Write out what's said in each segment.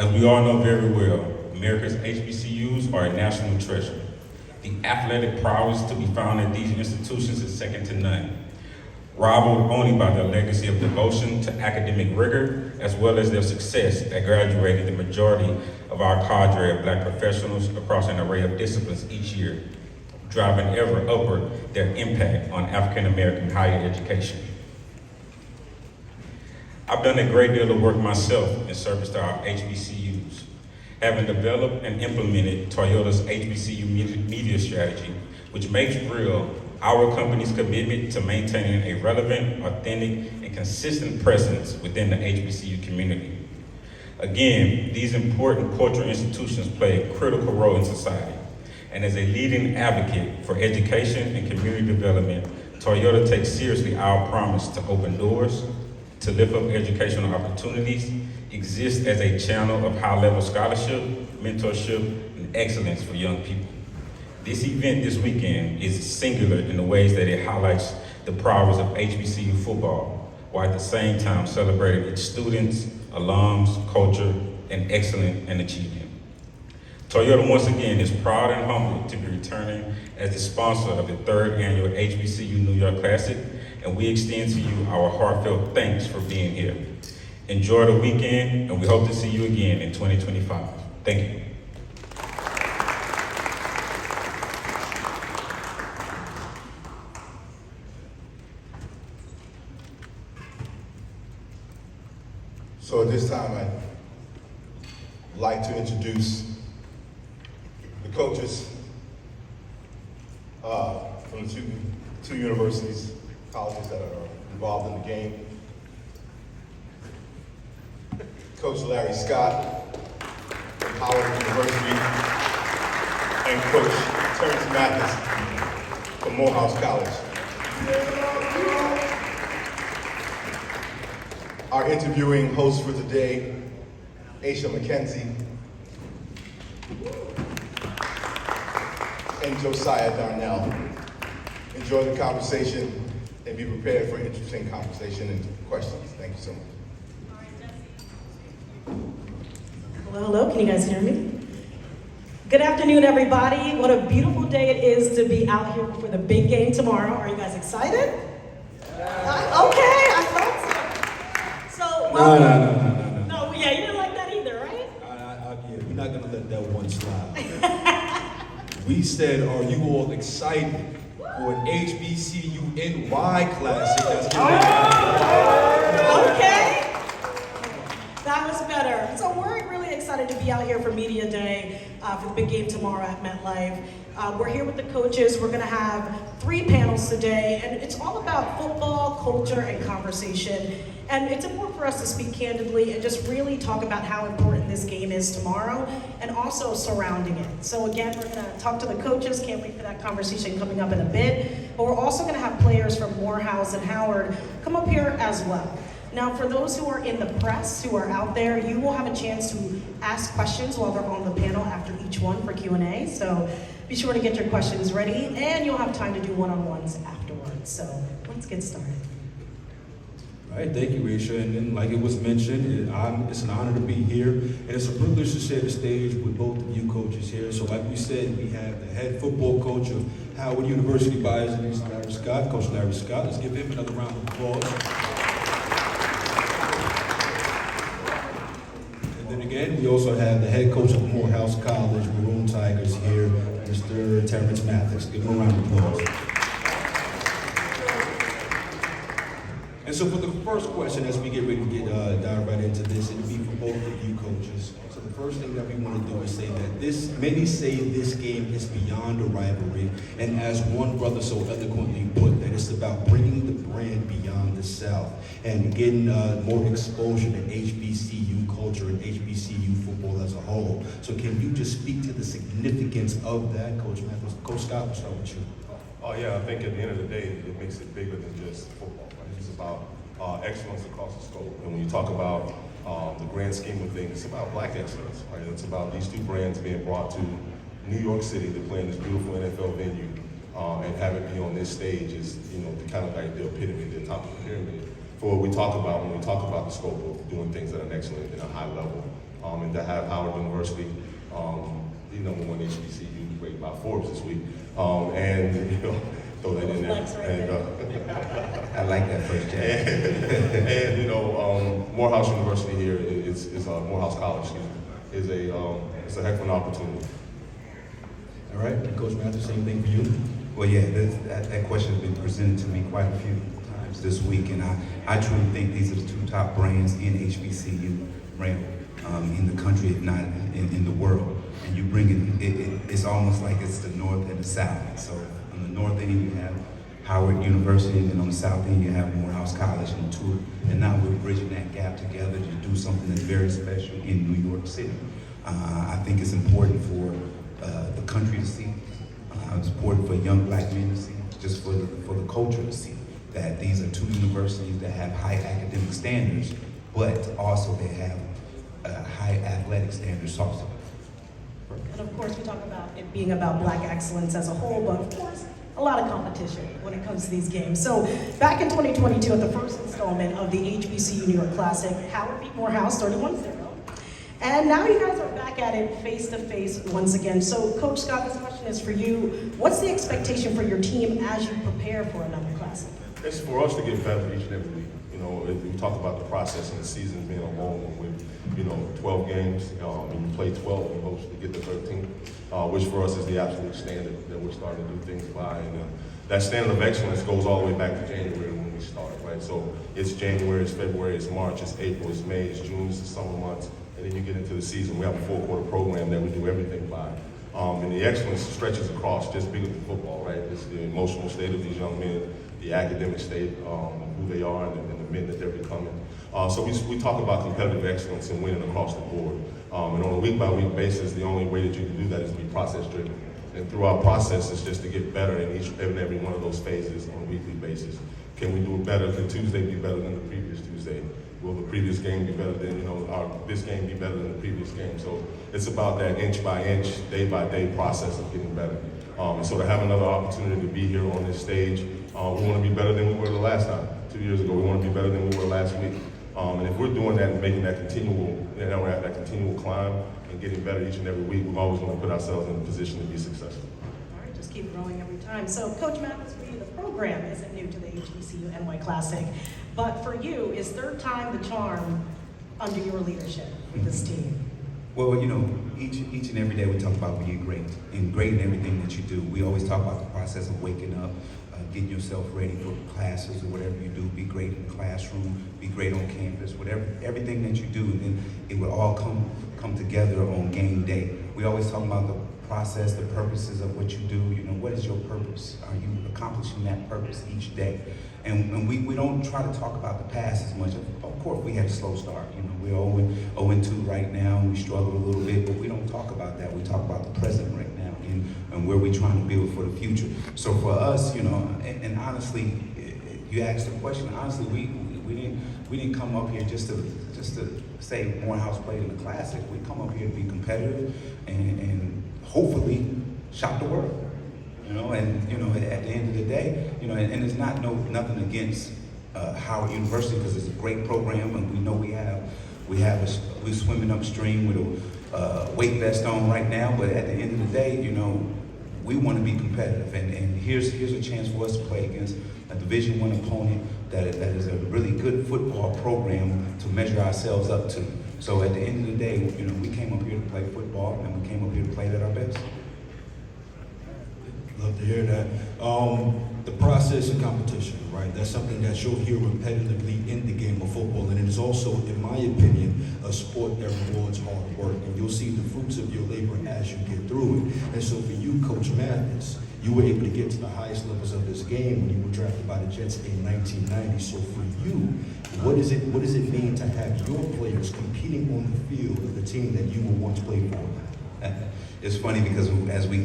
As we all know very well, America's HBCUs are a national treasure. The athletic prowess to be found at these institutions is second to none, rivaled only by their legacy of devotion to academic rigor, as well as their success at graduating the majority of our cadre of Black professionals across an array of disciplines each year, driving ever upward their impact on African American higher education. I've done a great deal of work myself in service to our HBCUs, having developed and implemented Toyota's HBCU media strategy, which makes real our company's commitment to maintaining a relevant, authentic, and consistent presence within the HBCU community. Again, these important cultural institutions play a critical role in society, and as a leading advocate for education and community development, Toyota takes seriously our promise to open doors, to lift up educational opportunities, exist as a channel of high-level scholarship, mentorship, and excellence for young people. This event this weekend is singular in the ways that it highlights the prowess of HBCU football, while at the same time celebrating its students, alums, culture, and excellence and achievement. Toyota once again is proud and humbled to be returning as the sponsor of the third annual HBCU New York Classic, and we extend to you our heartfelt thanks for being here. Enjoy the weekend, and we hope to see you again in 2025. Thank you. So at this time, I'd like to introduce the coaches from the two universities, colleges that are involved in the game. Coach Larry Scott from Howard University and Coach Terrence Mathis from Morehouse College. Our interviewing host for today, Aisha McKenzie and Josiah Darnell. Enjoy the conversation and be prepared for interesting conversation and questions. Thank you so much. Hello, hello, can you guys hear me? Good afternoon, everybody. What a beautiful day it is to be out here for the big game tomorrow. Are you guys excited? Okay, I thought so. So, welcome. No, yeah, you didn't like that either, right? Yeah, we're not gonna let that one slide. We said, are you all excited for an HBCU NY Classic that's going to Okay. That was better. So we're really excited to be out here for Media Day for the big game tomorrow at MetLife. We're here with the coaches. We're going to have 3 panels today, and it's all about football, culture, and conversation. And it's important for us to speak candidly and just really talk about how important this game is tomorrow and also surrounding it. So again, we're going to talk to the coaches. Can't wait for that conversation coming up in a bit. But we're also going to have players from Morehouse and Howard come up here as well. Now, for those who are in the press, who are out there, you will have a chance to ask questions while they're on the panel after each one for Q&A. So be sure to get your questions ready, and you'll have time to do one-on-ones afterwards. So let's get started. All right, thank you, Aisha. And then, like it was mentioned, it's an honor to be here, and it's a privilege to share the stage with both of you coaches here. So like we said, we have the head football coach of Howard University by his name is Larry Scott, Coach Larry Scott. Let's give him another round of applause. Again, we also have the head coach of Morehouse College, Maroon Tigers here, Mr. Terrence Mathis. Give him a round of applause. And so for the first question, as we get ready to dive right into this, it'll be for both of you coaches. So the first thing that we want to do is say that many say this game is beyond a rivalry, and as one brother so eloquently put, that it's about bringing the brand beyond the South and getting more exposure to HBCU culture and HBCU football as a whole. So can you just speak to the significance of that, Coach Mathis? Coach Scott, we'll start with you. Oh yeah, I think at the end of the day, it makes it bigger than just football. Right? It's about excellence across the scope. And when you talk about the grand scheme of things, it's about Black excellence. Right? It's about these 2 brands being brought to New York City to play in this beautiful NFL venue, and have it be on this stage is, the kind of like the epitome, the top of the pyramid for what we talk about when we talk about the scope of doing things at an excellent and a high level and to have Howard University, the #1 HBCU rated by Forbes this week, and throw that in there. I like that first Jack. And Morehouse University here is Morehouse College, excuse me, it's a heck of an opportunity. All right, and Coach Matthews, same thing for you. Well, yeah, that question has been presented to me quite a few times this week, and I truly think these are the two top brands in HBCU realm, in the country, if not in the world. And you bring it's almost like it's the North and the South. So on the North end, you have Howard University, and then on the South end, you have Morehouse College, and now we're bridging that gap together to do something that's very special in New York City. I think it's important for the country to see. It's important for young black men to see, just for the culture to see, that these are two universities that have high academic standards, but also they have high athletic standards also. And of course, we talk about it being about black excellence as a whole, but of course, a lot of competition when it comes to these games. So back in 2022, at the first installment of the HBCU New York Classic, Howard beat Morehouse 31-0. And now you guys are back at it face-to-face once again. So Coach Scott, this question is for you. What's the expectation for your team as you prepare for another Classic? It's for us to get better each and every week. We talk about the process and the season being a long one with, 12 games. And you play 12 and hopes to get to 13, which for us is the absolute standard that we're starting to do things by. And that standard of excellence goes all the way back to January when we start, right? So it's January, it's February, it's March, it's April, it's May, it's June, it's the summer months. And then you get into the season. We have a 4-quarter program that we do everything by. And the excellence stretches across just bigger than football, right? It's the emotional state of these young men, the academic state, who they are, and the men that they're becoming. So we talk about competitive excellence and winning across the board. And on a week-by-week basis, the only way that you can do that is to be process-driven. And through our process, it's just to get better in each and every one of those phases on a weekly basis. Can we do it better? Can Tuesday be better than the previous Tuesday? Will the previous game be better than, this game be better than the previous game? So it's about that inch by inch, day by day process of getting better. And so to have another opportunity to be here on this stage, we want to be better than we were the last time. 2 years ago, we want to be better than we were last week. And if we're doing that and making that we're at that continual climb and getting better each and every week, we're always going to put ourselves in a position to be successful. All right, just keep growing every time. So Coach Mathis, for you, the program isn't new to the HBCU NY Classic, but for you, is third time the charm under your leadership with this team? Well, each and every day we talk about being great, and great in everything that you do. We always talk about the process of waking up, getting yourself ready for classes or whatever you do. Be great in the classroom, be great on campus, everything that you do, and then it will all come together on game day. We always talk about the process, the purposes of what you do. What is your purpose? Are you accomplishing that purpose each day? And we don't try to talk about the past as much. Of course, we had a slow start. We're 0-2 right now. We struggle a little bit, but we don't talk about that. We talk about the present right now and where we're trying to build for the future. So for us, and honestly, you asked the question. Honestly, we didn't come up here just to say Morehouse played in the Classic. We come up here to be competitive and hopefully shock the world. And at the end of the day, and it's nothing against Howard University, because it's a great program, and we know we're swimming upstream with a weight vest on right now. But at the end of the day, we want to be competitive, and here's a chance for us to play against a Division I opponent that is a really good football program to measure ourselves up to. So at the end of the day, we came up here to play football, and we came up here to play it at our best. Love to hear that. The process and competition, right? That's something that you'll hear repetitively in the game of football, and it is also, in my opinion, a sport that rewards hard work, and you'll see the fruits of your labor as you get through it. And so for you, Coach Mathis, you were able to get to the highest levels of this game when you were drafted by the Jets in 1990. So for you, what does it mean to have your players competing on the field of the team that you were once played for? It's funny because as we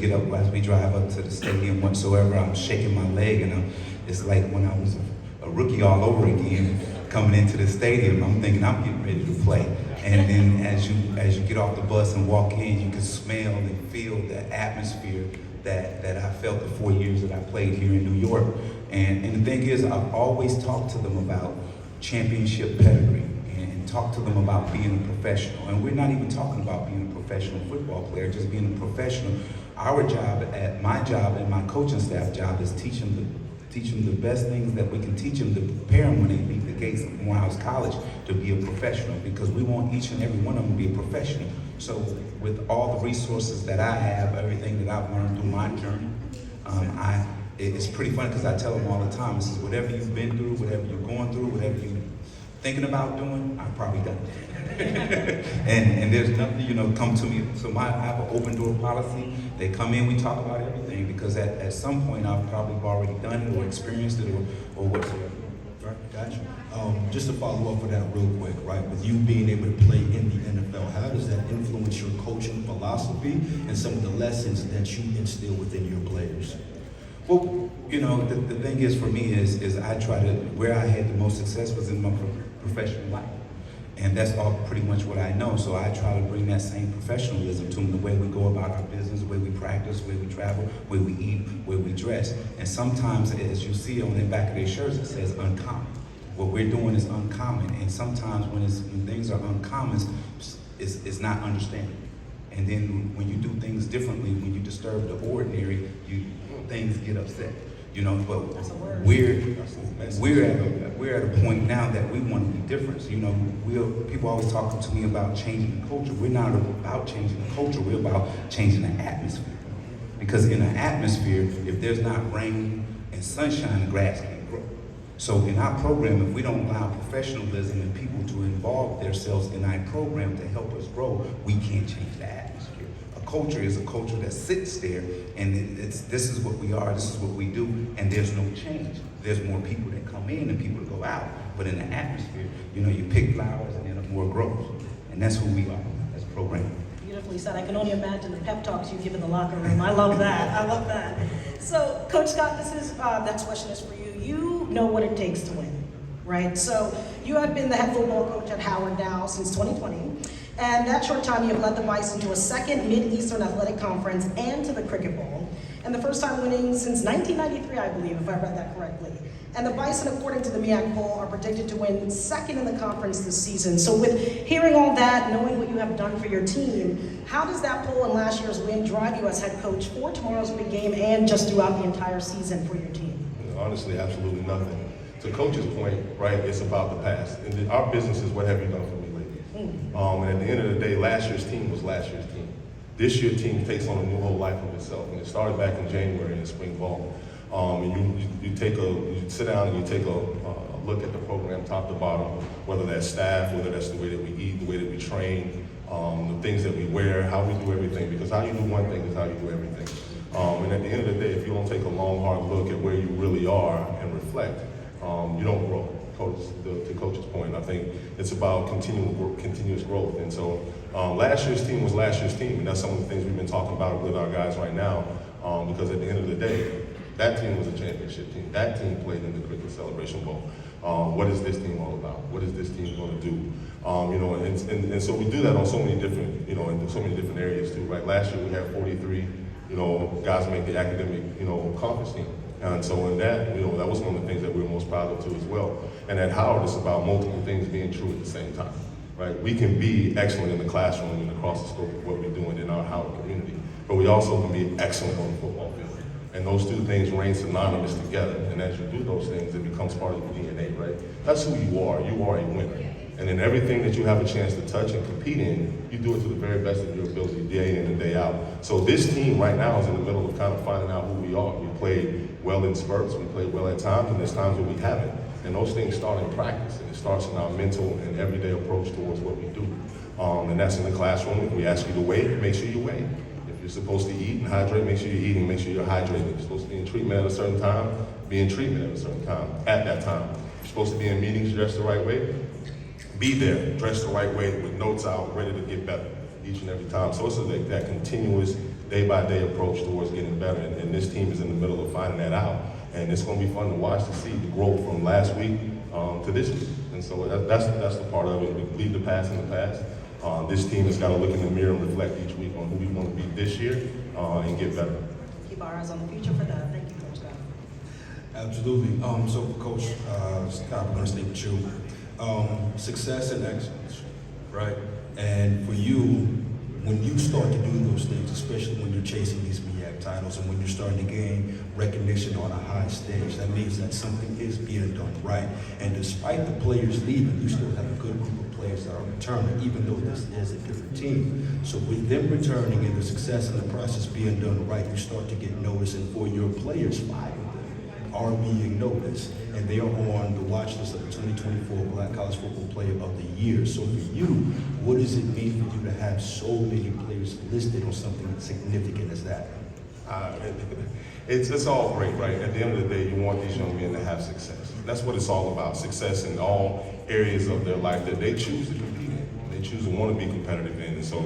drive up to the stadium whatsoever, I'm shaking my leg, and it's like when I was a rookie all over again, coming into the stadium. I'm thinking I'm getting ready to play. And then as you get off the bus and walk in, you can smell and feel the atmosphere that I felt the 4 years that I played here in New York. And the thing is, I've always talked to them about championship pedigree. And and talk to them about being a professional. And we're not even talking about being a professional football player, just being a professional. My job and my coaching staff job is teach them the best things that we can teach them to prepare them when they leave the gates of Morehouse College to be a professional, because we want each and every one of them to be a professional. So with all the resources that I have, everything that I've learned through my journey, it's pretty funny because I tell them all the time, this is whatever you've been through, whatever you're going through, whatever you're thinking about doing, I've probably done it. and there's nothing, come to me. So I have an open door policy. They come in, we talk about everything, because at some point I've probably already done it or experienced it or whatsoever. Right, gotcha. Just to follow up with that real quick, right? With you being able to play in the NFL, how does that influence your coaching philosophy and some of the lessons that you instill within your players? Well, the thing is for me is I try to, where I had the most success was in my professional life. And that's all pretty much what I know. So I try to bring that same professionalism to them, the way we go about our business, the way we practice, the way we travel, the way we eat, the way we dress. And sometimes, as you see on the back of their shirts, it says uncommon. What we're doing is uncommon. And sometimes when things are uncommon, it's not understandable. And then when you do things differently, when you disturb the ordinary, things get upset. But we're at a point now that we want to be different. People always talking to me about changing the culture. We're not about changing the culture. We're about changing the atmosphere. Because in an atmosphere, if there's not rain and sunshine, the grass can't grow. So in our program, if we don't allow professionalism and people to involve themselves in our program to help us grow, we can't change the atmosphere. Culture is a culture that sits there, and this is what we are, this is what we do, and there's no change. There's more people that come in and people that go out, but in the atmosphere, you pick flowers and then more grows, and that's who we are as a program. Beautifully said. I can only imagine the pep talks you give in the locker room. I love that. I love that. So, Coach Scott, next question is for you. You know what it takes to win, right? So, you have been the head football coach at Howard now since 2020. And that short time, you have led the Bison to a second Mid-Eastern Athletic Conference and to the Cricket Bowl. And the first time winning since 1993, I believe, if I read that correctly. And the Bison, according to the MEAC poll, are predicted to win second in the conference this season. So with hearing all that, knowing what you have done for your team, how does that poll and last year's win drive you as head coach for tomorrow's big game and just throughout the entire season for your team? Honestly, absolutely nothing. To Coach's point, right, it's about the past. And our business is what have you done for me lately? And at the end of the day, last year's team was last year's team. This year's team takes on a new whole life of itself. And it started back in January in the spring ball. And you sit down and you take a look at the program top to bottom, whether that's staff, whether that's the way that we eat, the way that we train, the things that we wear, how we do everything. Because how you do one thing is how you do everything. And at the end of the day, if you don't take a long, hard look at where you really are and reflect, you don't grow. To Coach's point, I think it's about continuous growth. And so last year's team was last year's team, and that's some of the things we've been talking about with our guys right now, because at the end of the day, that team was a championship team. That team played in the Cricket Celebration Bowl. What is this team all about? What is this team going to do? And so we do that on so many different, in so many different areas too, right? Last year we had 43, guys make the academic, conference team. And so in that, that was one of the things that we were most proud of too as well. And at Howard, it's about multiple things being true at the same time, right? We can be excellent in the classroom and across the scope of what we're doing in our Howard community, but we also can be excellent on the football field. And those two things reign synonymous together. And as you do those things, it becomes part of your DNA, right? That's who you are. You are a winner. And in everything that you have a chance to touch and compete in, you do it to the very best of your ability, day in and day out. So this team right now is in the middle of kind of finding out who we are. We played well in spurts, we played well at times, and there's times where we haven't. And those things start in practice, and it starts in our mental and everyday approach towards what we do. And that's in the classroom. If we ask you to weigh, make sure you weigh. If you're supposed to eat and hydrate, make sure you're eating, make sure you're hydrated. If you're supposed to be in treatment at a certain time, be in treatment at a certain time, at that time. If you're supposed to be in meetings dressed the right way, be there, dressed the right way, with notes out, ready to get better each and every time. So it's like that continuous, day-by-day approach towards getting better. And this team is in the middle of finding that out. And it's going to be fun to watch to see the growth from last week to this week. And so that's the part of it. We leave the past in the past. This team has got to look in the mirror and reflect each week on who we want to be this year and get better. Keep our eyes on the future for that. Thank you, Coach Scott. Absolutely. So, Coach Scott, we're going to stay with you. Success and excellence, right? And for you, when you start to do those things, especially when you're chasing these MEAC titles and when you're starting to gain recognition on a high stage, that means that something is being done right. And despite the players leaving, you still have a good group of players that are returning, even though this is a different team. So with them returning and the success and the process being done right, you start to get noticed, and for your players, 5 of them are being noticed, and they are on the watch list of the 2024 Black College Football Player of the Year. So for you, what does it mean for you to have so many players listed on something significant as that? It's all great, right? At the end of the day, you want these young men to have success. That's what it's all about, success in all areas of their life that they choose to compete in. They choose to want to be competitive in. And so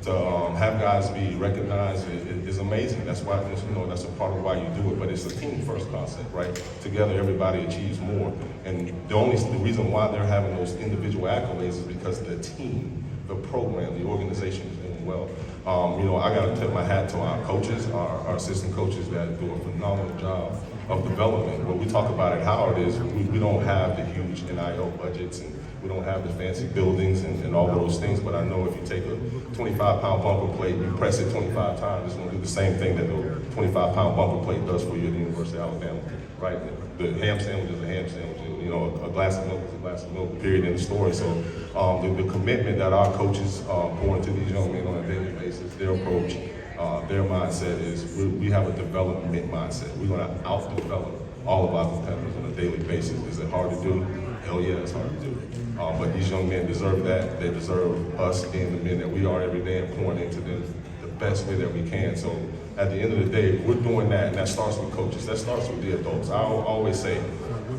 to have guys be recognized is amazing. That's why, that's a part of why you do it, but it's a team first concept, right? Together, everybody achieves more. And the reason why they're having those individual accolades is because the team, the program, the organization is doing well. I got to tip my hat to our coaches, our assistant coaches that do a phenomenal job of development. What we talk about at Howard is we don't have the huge NIL budgets, and we don't have the fancy buildings and all of those things, but I know if you take a 25-pound bumper plate, you press it 25 times, it's going to do the same thing that the 25-pound bumper plate does for you at the University of Alabama, right? The ham sandwich is a ham sandwich, a glass of milk is a glass of milk, period, in the story. So the commitment that our coaches pour into these young men on a daily basis, their approach, their mindset is we have a development mindset. We're going to out-develop all of our competitors on a daily basis. Is it hard to do? Hell yeah, it's hard to do. But these young men deserve that. They deserve us being the men that we are every day and pouring into them the best way that we can. So at the end of the day, we're doing that, and that starts with coaches. That starts with the adults. I always say,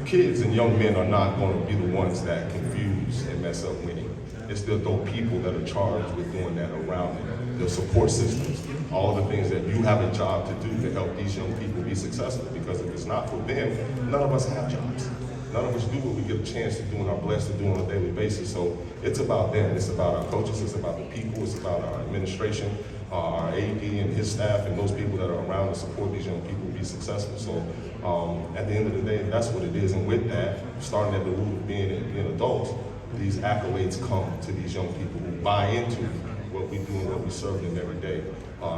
kids and young men are not going to be the ones that confuse and mess up winning. It's the adult people that are charged with doing that around them. The support systems, all of the things that you have a job to do to help these young people be successful. Because if it's not for them, none of us have jobs. None of us do what we get a chance to do and are blessed to do on a daily basis. So it's about them. It's about our coaches. It's about the people. It's about our administration, our AD and his staff, and those people that are around to support these young people be successful. So at the end of the day, that's what it is. And with that, starting at the root of being adults, these accolades come to these young people who buy into what we do and what we serve them every day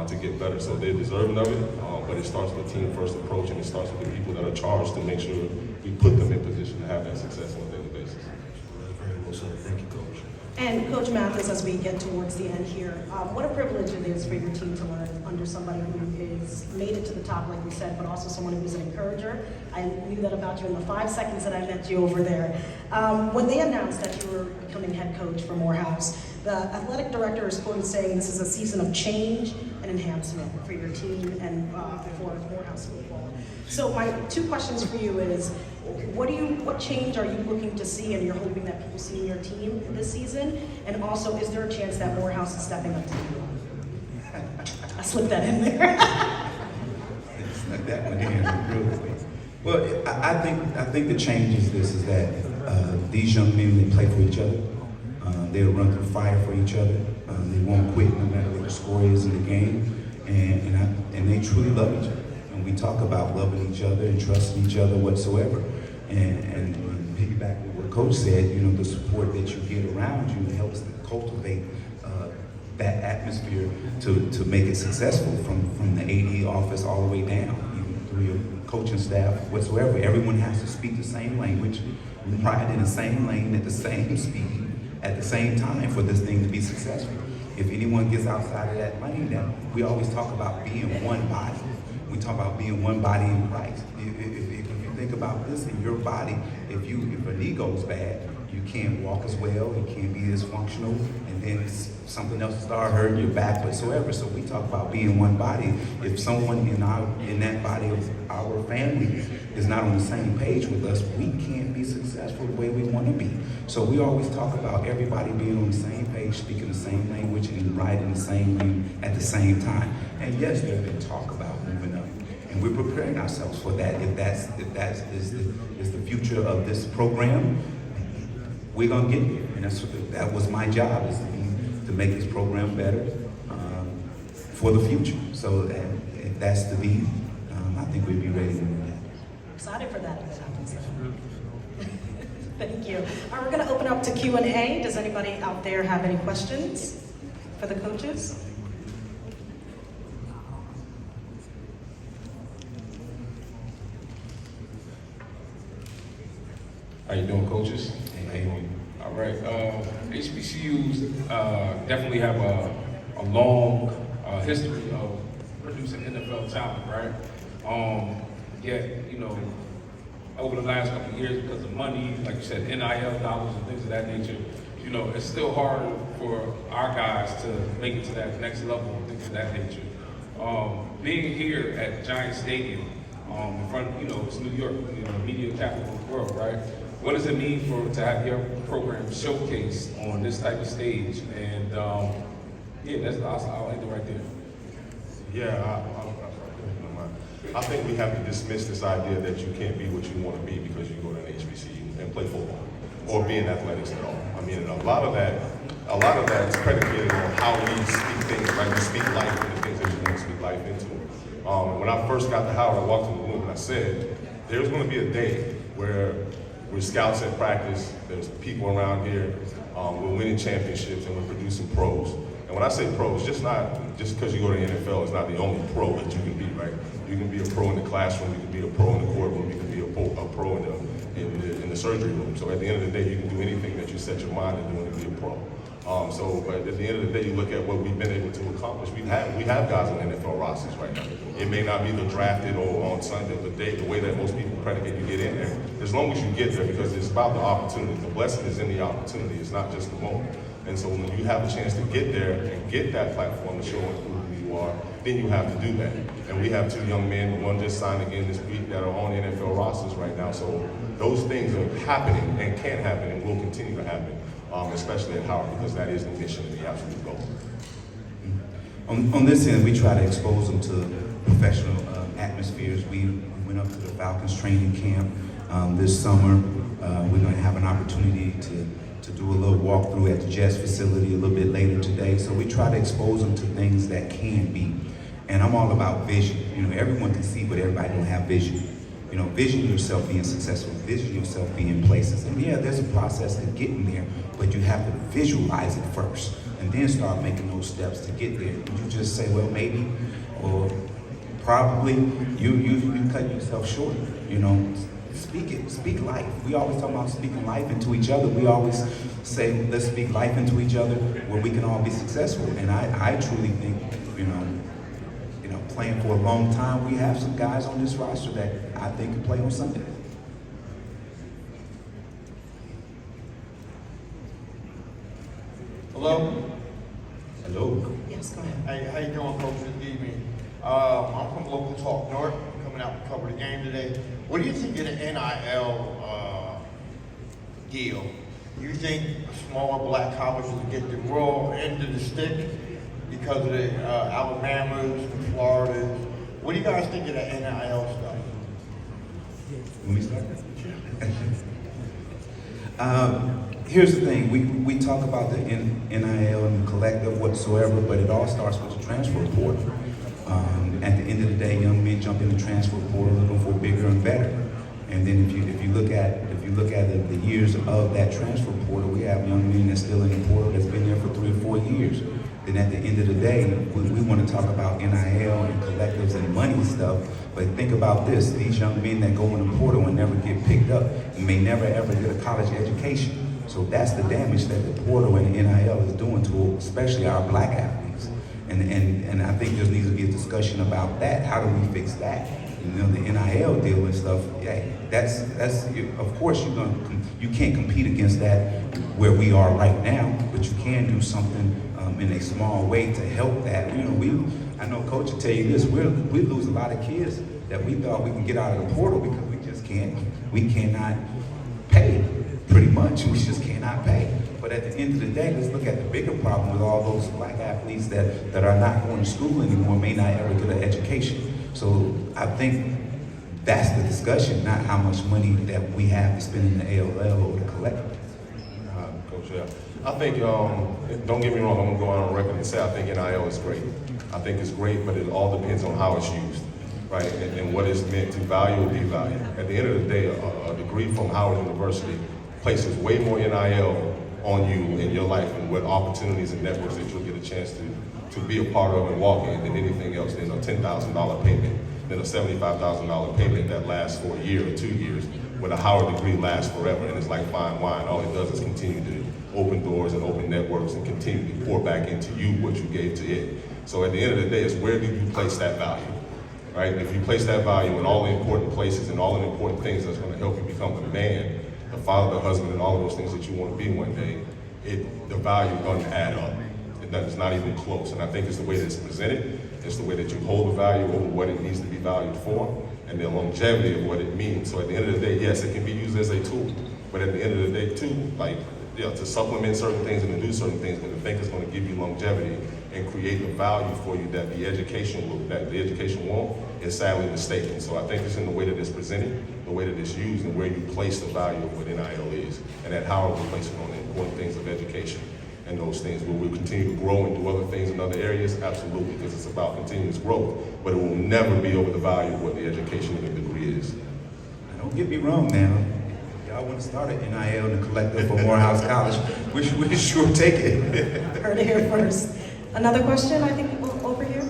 to get better. So they're deserving of it, but it starts with a team-first approach, and it starts with the people that are charged to make sure we put them in position to have that success on a daily basis. Very well said. Thank you, Coach. And Coach Mathis, as we get towards the end here, what a privilege it is for your team to learn under somebody who is made it to the top, like you said, but also someone who's an encourager. I knew that about you in the 5 seconds that I met you over there. When they announced that you were becoming head coach for Morehouse, the athletic director is quoted saying this is a season of change and enhancement for your team and for Morehouse football. So my 2 questions for you is, what change are you looking to see and you're hoping that people see in your team this season? And also, is there a chance that Morehouse is stepping up to you? I slipped that in there. Snuck that one in real quick. Well, I think the change is this: is that these young men, they play for each other. They'll run through fire for each other. They won't quit no matter what the score is in the game, and they truly love each other. And we talk about loving each other and trusting each other whatsoever. And piggyback with what Coach said, the support that you get around you helps to cultivate that atmosphere to make it successful from the AD office all the way down, even through your coaching staff whatsoever. Everyone has to speak the same language, ride in the same lane at the same speed at the same time for this thing to be successful. If anyone gets outside of that lane, then we always talk about being one body. We talk about being one body in Christ. If you think about this in your body, if a knee goes bad, you can't walk as well, you can't be as functional, and then something else will start hurting your back whatsoever. So we talk about being one body. If someone in that body of our family is not on the same page with us, we can't be successful the way we want to be. So we always talk about everybody being on the same page, speaking the same language, and riding the same lane at the same time. And yes, there's been talk about moving up, and we're preparing ourselves for that. If that is the future of this program, we're gonna get there, and that was my job, is to make this program better for the future. So if that's to be, I think we'd be ready to do that. Excited for that if it happens. Thank you. All right, we're going to open up to Q&A. Does anybody out there have any questions for the coaches? How you doing, coaches? Hey. All right. HBCUs definitely have a long history of producing NFL talent, right? Yet, you know, over the last couple of years, because of money, like you said, NIL dollars and things of that nature, you know, it's still hard for our guys to make it to that next level and things of that nature. Being here at Giant Stadium, in front, you know, it's New York, you know, the media capital of the world, right? What does it mean to have your program showcased on this type of stage? And yeah, I'll end it right there. Yeah, I think we have to dismiss this idea that you can't be what you want to be because you go to an HBCU and play football or be in athletics at all. I mean, a lot of that is predicated on how we speak things, right? We speak life into things that you want to speak life into. When I first got to Howard, I walked in the room and I said, there's going to be a day where we're scouts at practice, there's people around here, we're winning championships and we're producing pros. And when I say pros, just because you go to the NFL is not the only pro that you can be, right? You can be a pro in the classroom, you can be a pro in the courtroom, you can be a pro in the surgery room. So at the end of the day, you can do anything that you set your mind to do and be a pro. But at the end of the day, you look at what we've been able to accomplish. We have guys on NFL rosters right now. It may not be the drafted or on Sunday, but the way that most people predicate you get in there. As long as you get there, because it's about the opportunity. The blessing is in the opportunity. It's not just the moment. And so when you have a chance to get there and get that platform to show who you are, then you have to do that. And we have two young men, one just signed again this week, that are on NFL rosters right now. So those things are happening and can happen and will continue to happen, especially at Howard, because that is the mission and the absolute goal. On this end, we try to expose them to professional atmospheres. We went up to the Falcons training camp this summer. We're going to have an opportunity to do a little walkthrough at the Jets facility a little bit later today. So we try to expose them to things that can be. And I'm all about vision. You know, everyone can see, but everybody don't have vision. You know, vision yourself being successful, vision yourself being in places. And yeah, there's a process to getting there, but you have to visualize it first and then start making those steps to get there. You just say, well, maybe, or probably, you cut yourself short, you know. Speak it, speak life. We always talk about speaking life into each other. We always say, let's speak life into each other where we can all be successful. And I truly think, you know, playing for a long time, we have some guys on this roster that I think can play on Sunday. Hello? Hello. Yes, go ahead. Hey, how you doing, Coach? Good evening. I'm from Local Talk North, coming out to cover the game today. What do you think of the NIL deal? You think smaller black colleges will get the raw end of the stick because of the Alabamas and Floridas? What do you guys think of the NIL stuff? Let me start. Here's the thing, we talk about the NIL and the collective whatsoever, but it all starts with the transfer portal. At the end of the day, young men jump in the transfer portal looking for bigger and better. And then if you look at the years of that transfer portal, we have young men that's still in the portal that's been there for 3 or 4 years. Then at the end of the day, we want to talk about NIL and collectives and money stuff, but think about this, these young men that go in the portal and never get picked up may never ever get a college education. So that's the damage that the portal and the NIL is doing to especially our black athletes. And I think there needs to be a discussion about that. How do we fix that? You know, the NIL deal and stuff, yeah, that's of course you can't compete against that where we are right now, but you can do something in a small way to help that. You know, I know Coach will tell you this, we lose a lot of kids that we thought we can get out of the portal because we cannot pay, pretty much. We just cannot pay. But at the end of the day, let's look at the bigger problem with all those black athletes that are not going to school anymore, may not ever get an education. So I think that's the discussion, not how much money that we have to spend in the ALL or the collective. Coach, yeah. I think, don't get me wrong, I'm going to go on record and say I think NIL is great. I think it's great, but it all depends on how it's used, right? And what it's meant to value or devalue. At the end of the day, a degree from Howard University places way more NIL on you in your life and what opportunities and networks that you'll get a chance to be a part of and walk in than anything else, than a $10,000 payment, than a $75,000 payment that lasts for a year or 2 years, when a Howard degree lasts forever and it's like fine wine. All it does is continue to open doors and open networks and continue to pour back into you what you gave to it. So at the end of the day, it's where do you place that value, right? If you place that value in all the important places and all the important things that's going to help you become the man, the father, the husband, and all of those things that you want to be one day, the value is going to add up. It's not even close. And I think it's the way that it's presented, it's the way that you hold the value over what it needs to be valued for, and the longevity of what it means. So at the end of the day, yes, it can be used as a tool, but at the end of the day too, like, to supplement certain things and to do certain things, but to think it's going to give you longevity and create the value for you that the education won't, is sadly mistaken. So I think it's in the way that it's presented, the way that it's used, and where you place the value of what NIL is, and at how we place it on the important things of education and those things. Will we continue to grow and do other things in other areas? Absolutely, because it's about continuous growth, but it will never be over the value of what the education and the degree is. Don't get me wrong now. Y'all want to start an NIL and a collective for Morehouse College, we should sure take it. Heard it here first. Another question, I think, over here?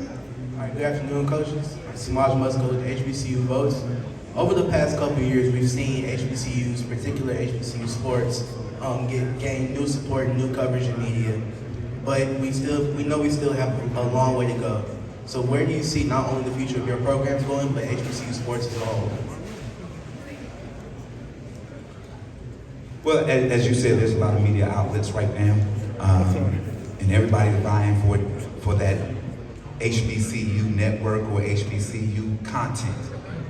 All right, good afternoon, coaches. Samaj Musco with HBCU Votes. Over the past couple of years, we've seen HBCUs, particular HBCU sports, gain new support and new coverage in media. But we know we still have a long way to go. So where do you see not only the future of your programs going, but HBCU sports as a whole? Well, as you said, there's a lot of media outlets right now, and everybody's vying for that HBCU network or HBCU content.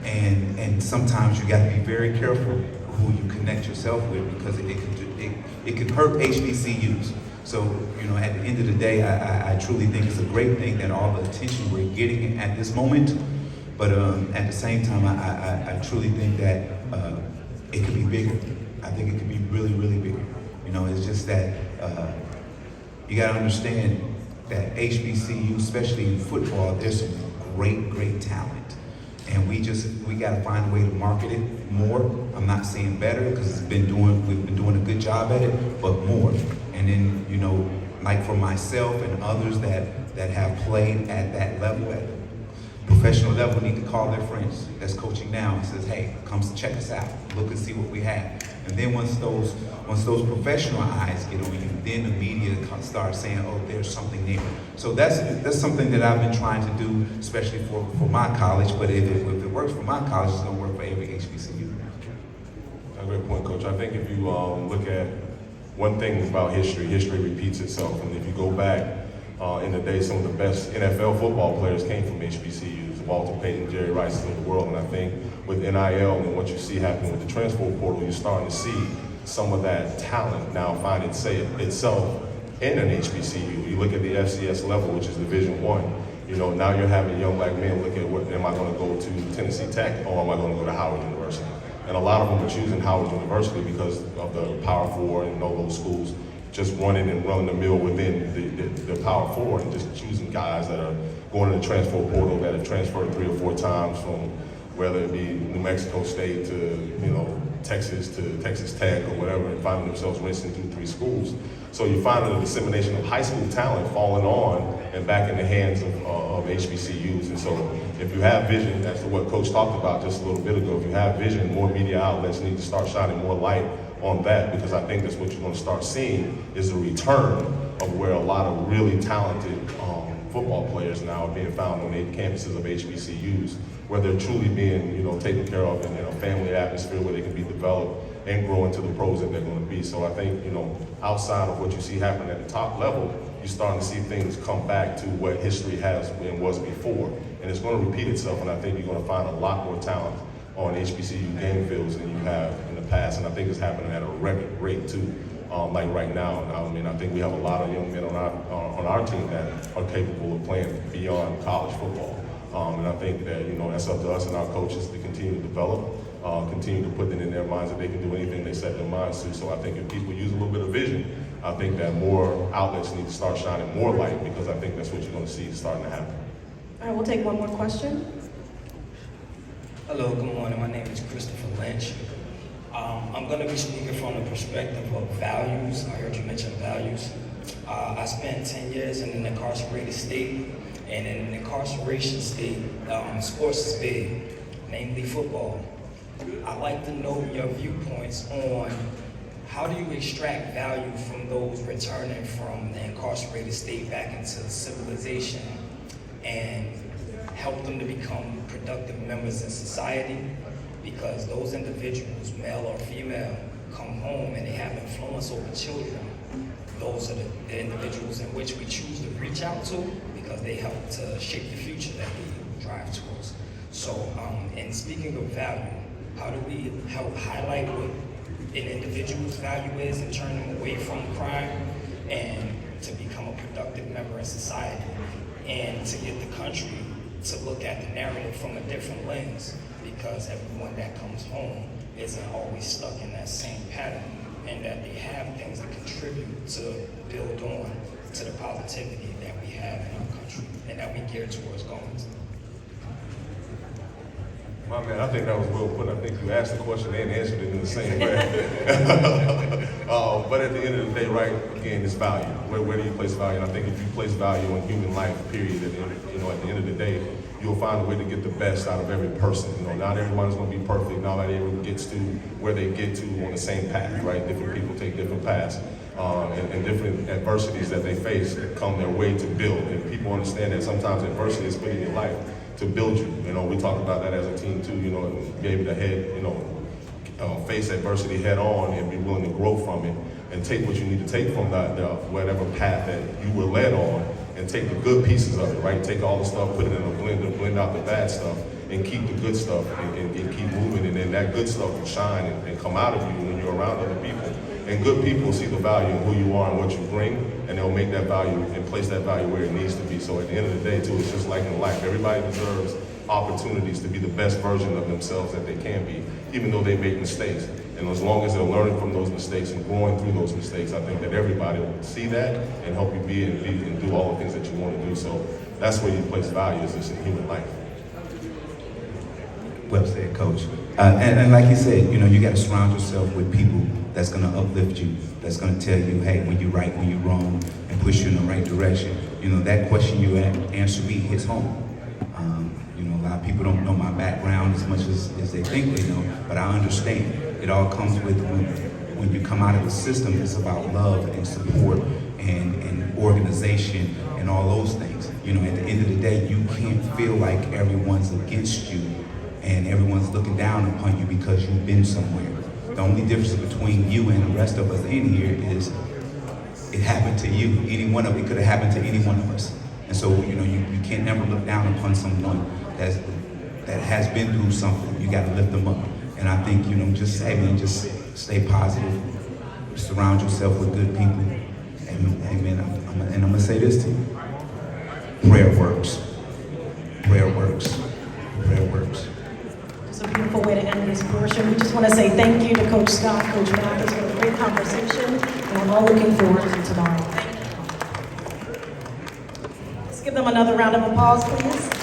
And sometimes you got to be very careful who you connect yourself with, because it can hurt HBCUs. So, at the end of the day, I truly think it's a great thing that all the attention we're getting at this moment. But at the same time, I truly think that it could be bigger. I think it could be really, really bigger. It's just that you got to understand that HBCU, especially in football, there's some great talent. And we got to find a way to market it more. I'm not saying better, because we've been doing a good job at it, but more. And then, like for myself and others that have played at that level, at the professional level, need to call their friends that's coaching now and says, hey, come check us out, look and see what we have. And then once those professional eyes get on you, then the media starts saying, oh, there's something there. So that's something that I've been trying to do, especially for my college. But if it works for my college, it's going to work for every HBCU. A great point, Coach. I think if you look at one thing about history repeats itself. And if you go back in the day, some of the best NFL football players came from HBCUs, Walter Payton, Jerry Rice of the world. And I think with NIL and what you see happening with the transfer portal, you're starting to see some of that talent now find itself in an HBCU. You look at the FCS level, which is Division I. Now you're having young black men look at am I going to go to Tennessee Tech or am I going to go to Howard University? And a lot of them are choosing Howard University because of the Power Four and all those schools just running the mill within the Power Four, and just choosing guys that are going to the transfer portal that have transferred 3 or 4 times from whether it be New Mexico State to Texas Tech or whatever, and finding themselves racing through 3 schools. So you find the dissemination of high school talent falling on and back in the hands of HBCUs. And so if you have vision, that's what Coach talked about just a little bit ago, if you have vision, more media outlets need to start shining more light on that, because I think that's what you're going to start seeing is a return of where a lot of really talented football players now are being found on the campuses of HBCUs, where they're truly being taken care of in a family atmosphere where they can be developed and grow into the pros that they're going to be. So I think, outside of what you see happening at the top level, you're starting to see things come back to what history has and was before. And it's going to repeat itself, and I think you're going to find a lot more talent on HBCU game fields than you have in the past. And I think it's happening at a record rate too, like right now. I think we have a lot of young men on our team that are capable of playing beyond college football. And I think that, that's up to us and our coaches to continue to develop, continue to put it in their minds that they can do anything they set their minds to. So I think if people use a little bit of vision, I think that more outlets need to start shining more light, because I think that's what you're going to see starting to happen. All right, we'll take one more question. Hello, good morning. My name is Christopher Lynch. I'm going to be speaking from the perspective of values. I heard you mention values. I spent 10 years in an incarcerated state, and in an incarceration state, sports is big, namely football. I'd like to know your viewpoints on how do you extract value from those returning from the incarcerated state back into civilization and help them to become productive members in society? Because those individuals, male or female, come home and they have influence over children. Those are the individuals in which we choose to reach out to because they help to shape the future that we drive towards. So, in speaking of value, how do we help highlight what an individual's value is and turn them away from crime and to become a productive member in society, and to get the country to look at the narrative from a different lens, because everyone that comes home isn't always stuck in that same pattern, and that they have things that contribute to build on to the positivity that we have in our country and that we gear towards going to. My man, I think that was well put. I think you asked the question and answered it in the same way. But at the end of the day, right, again, it's value. Where do you place value? And I think if you place value on human life, period, at the end of the day, you'll find a way to get the best out of every person. Not everyone's going to be perfect. Not everyone gets to where they get to on the same path, right? Different people take different paths. And different adversities that they face come their way to build. And people understand that sometimes adversity is put in your life to build you. We talk about that as a team too, and be able to face adversity head on and be willing to grow from it and take what you need to take from that, whatever path that you were led on, and take the good pieces of it, right? Take all the stuff, put it in a blender, blend out the bad stuff, and keep the good stuff and keep moving. And then that good stuff will shine and come out of you when you're around other people. And good people see the value in who you are and what you bring, and they'll make that value and place that value where it needs to be. So at the end of the day, too, it's just like in life. Everybody deserves opportunities to be the best version of themselves that they can be, even though they make mistakes. And as long as they're learning from those mistakes and growing through those mistakes, I think that everybody will see that and help you be and do all the things that you want to do. So that's where you place value, is just in human life. Well said, Coach. And like you said, you got to surround yourself with people that's going to uplift you, that's going to tell you, hey, when you're right, when you're wrong, and push you in the right direction. That question you answer me hits home. A lot of people don't know my background as much as they think they know, but I understand. It all comes with when you come out of the system, it's about love and support and organization and all those things. At the end of the day, you can't feel like everyone's against you and everyone's looking down upon you because you've been somewhere. The only difference between you and the rest of us in here is it happened to you. It could have happened to any one of us. And so, you can't never look down upon someone that has been through something. You got to lift them up. And I think, just stay positive, surround yourself with good people. Amen. And I'm going to say this to you. Prayer works. Prayer works. Prayer works. It's a beautiful way to end this portion. We just want to say thank you to Coach Scott, Coach Mathis for a great conversation, and we're all looking forward to tomorrow. Thank you. Let's give them another round of applause, please.